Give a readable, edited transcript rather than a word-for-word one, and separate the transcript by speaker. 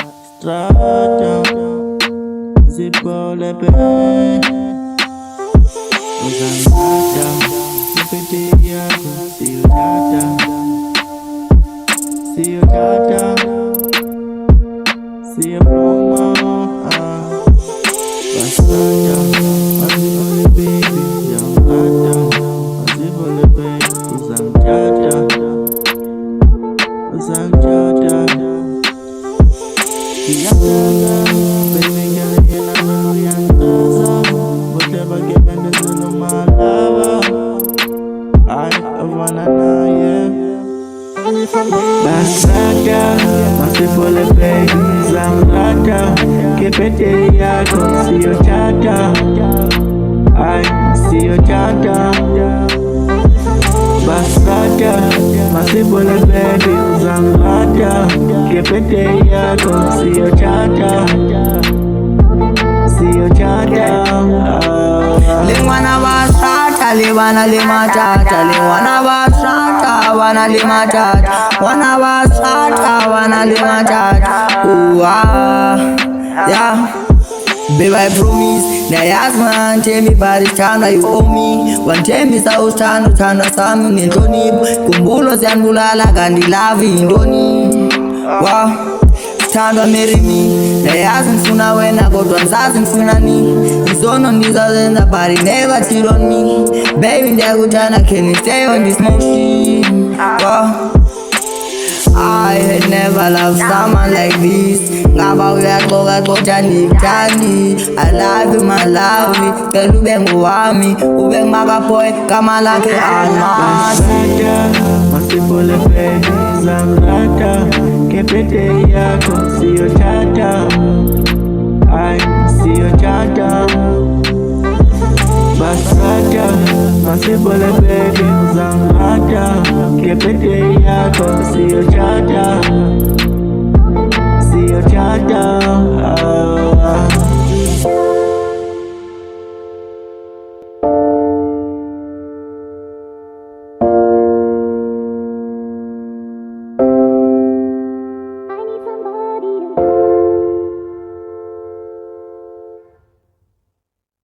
Speaker 1: Bastrata, zipole bene, uzangata, nipete yako, siyo tata, siyo pluma. Bastrata, azipole baby, uzangata, azipole baby, uzangata. Baby girl, you're not million dollars. Whatever given is in my lover. I wanna know, yeah. Bastrata, masifole baby, zamrata. Kipete yako, siyo chata. I see your chata. Bastrata, masifole baby, zamrata. Kipete yako, siyo chata. Siyo chata.
Speaker 2: Limwana Bastrata, liwana limatata, liwana Bastrata, wana limatata, wana Bastrata, wana limatata. Ooh ah, yeah. Babe, I promise, na yazma tell me Bastrata you owe me. One tell me sa utano samu nindoni. Kumbulo zianbulala gandilavi indoni. Wow. Tanda marry me, na yazimfuna wena kodwa ngisazimfuna ni. Izono ndizazenza but it never cheat on me. Baby ndiyakuthanda, can you stay on this motion? Wow. I had never loved someone like this. Ngaba uyaqoka kodwa ndikuthandi. I love you my lovely, phela ube ngowami, ube ngumakaboy gama lakhe Almasi.
Speaker 1: Masifole baby, zamrata. Kipete yako, siyo chata. I siyo chata. Bastrata, masifole baby, zamrata. Kipete yako, siyo chata. Siyo chata.